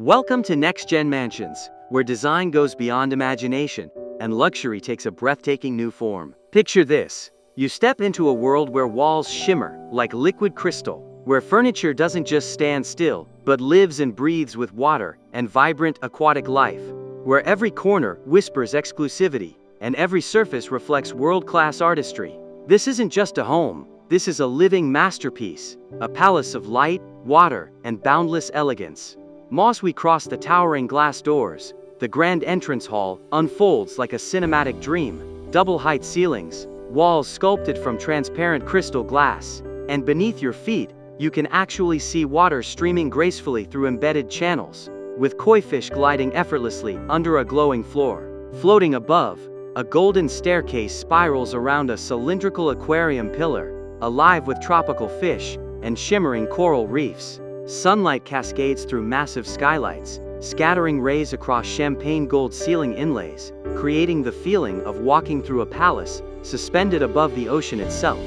Welcome to NextGen Mansions, where design goes beyond imagination and luxury takes a breathtaking new form. Picture this. You step into a world where walls shimmer like liquid crystal, where furniture doesn't just stand still, but lives and breathes with water and vibrant aquatic life, where every corner whispers exclusivity and every surface reflects world-class artistry. This isn't just a home, this is a living masterpiece, a palace of light, water, and boundless elegance. As we cross the towering glass doors, the grand entrance hall unfolds like a cinematic dream. Double-height ceilings, walls sculpted from transparent crystal glass, and beneath your feet, you can actually see water streaming gracefully through embedded channels, with koi fish gliding effortlessly under a glowing floor. Floating above, a golden staircase spirals around a cylindrical aquarium pillar, alive with tropical fish and shimmering coral reefs. Sunlight cascades through massive skylights, scattering rays across champagne gold ceiling inlays, creating the feeling of walking through a palace suspended above the ocean itself.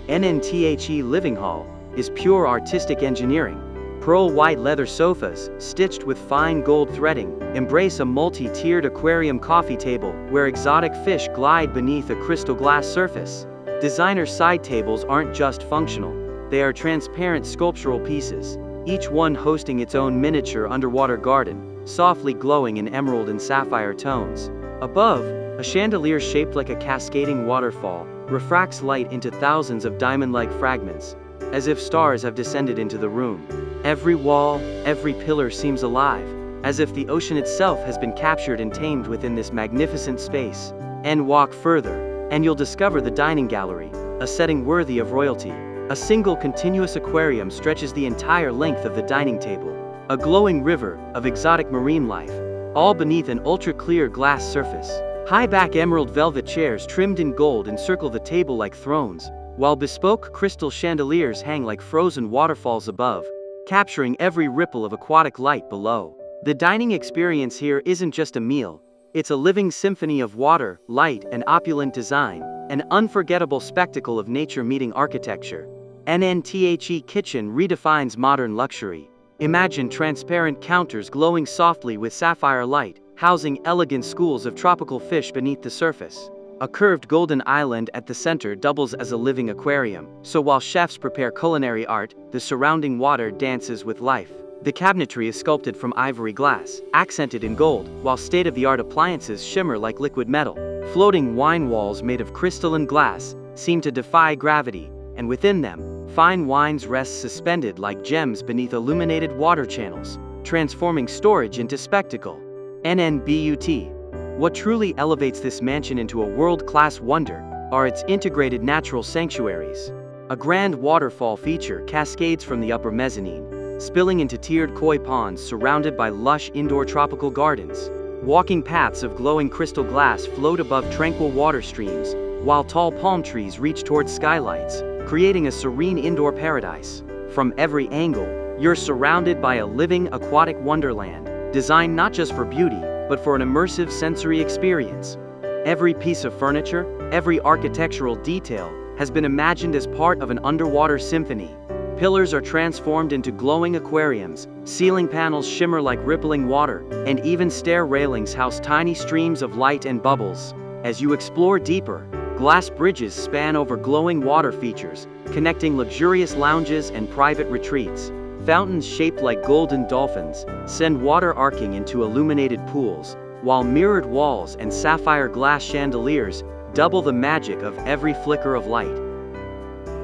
NNTHE Living Hall is pure artistic engineering. Pearl white leather sofas, stitched with fine gold threading, embrace a multi-tiered aquarium coffee table where exotic fish glide beneath a crystal glass surface. Designer side tables aren't just functional, they are transparent sculptural pieces, each one hosting its own miniature underwater garden, softly glowing in emerald and sapphire tones. Above, a chandelier shaped like a cascading waterfall refracts light into thousands of diamond-like fragments, as if stars have descended into the room. Every wall, every pillar seems alive, as if the ocean itself has been captured and tamed within this magnificent space. And walk further, and you'll discover the dining gallery, a setting worthy of royalty. A single continuous aquarium stretches the entire length of the dining table, a glowing river of exotic marine life, all beneath an ultra-clear glass surface. High-back emerald velvet chairs trimmed in gold encircle the table like thrones, while bespoke crystal chandeliers hang like frozen waterfalls above, capturing every ripple of aquatic light below. The dining experience here isn't just a meal, it's a living symphony of water, light, and opulent design, an unforgettable spectacle of nature meeting architecture. NNTHE Kitchen redefines modern luxury. Imagine transparent counters glowing softly with sapphire light, housing elegant schools of tropical fish beneath the surface. A curved golden island at the center doubles as a living aquarium, so while chefs prepare culinary art, the surrounding water dances with life. The cabinetry is sculpted from ivory glass, accented in gold, while state-of-the-art appliances shimmer like liquid metal. Floating wine walls made of crystalline glass seem to defy gravity, and within them, fine wines rest suspended like gems beneath illuminated water channels, transforming storage into spectacle. NNBUT. What truly elevates this mansion into a world-class wonder are its integrated natural sanctuaries. A grand waterfall feature cascades from the upper mezzanine, spilling into tiered koi ponds surrounded by lush indoor tropical gardens. Walking paths of glowing crystal glass float above tranquil water streams, while tall palm trees reach towards skylights, creating a serene indoor paradise. From every angle, you're surrounded by a living aquatic wonderland, designed not just for beauty, but for an immersive sensory experience. Every piece of furniture, every architectural detail, has been imagined as part of an underwater symphony. Pillars are transformed into glowing aquariums, ceiling panels shimmer like rippling water, and even stair railings house tiny streams of light and bubbles. As you explore deeper, glass bridges span over glowing water features, connecting luxurious lounges and private retreats. Fountains shaped like golden dolphins send water arcing into illuminated pools, while mirrored walls and sapphire glass chandeliers double the magic of every flicker of light.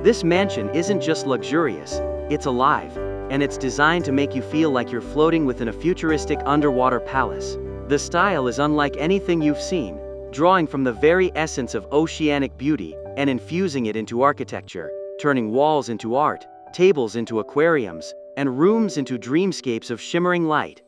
This mansion isn't just luxurious, it's alive, and it's designed to make you feel like you're floating within a futuristic underwater palace. The style is unlike anything you've seen, drawing from the very essence of oceanic beauty and infusing it into architecture, turning walls into art, tables into aquariums, and rooms into dreamscapes of shimmering light.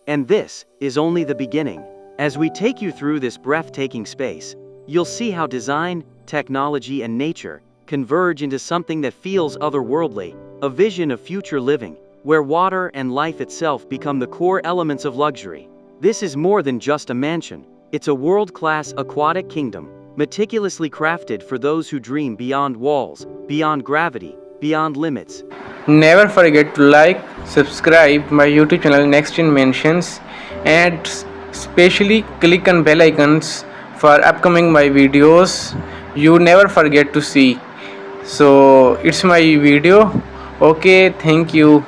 And this is only the beginning. As we take you through this breathtaking space, you'll see how design, technology, and nature converge into something that feels otherworldly, a vision of future living, where water and life itself become the core elements of luxury. This is more than just a mansion. It's a world-class aquatic kingdom, meticulously crafted for those who dream beyond walls, beyond gravity, beyond limits. Never forget to like, subscribe my YouTube channel NextGen Mansions, and especially click on bell icons for upcoming my videos. You never forget to see. So it's my video. Okay, thank you.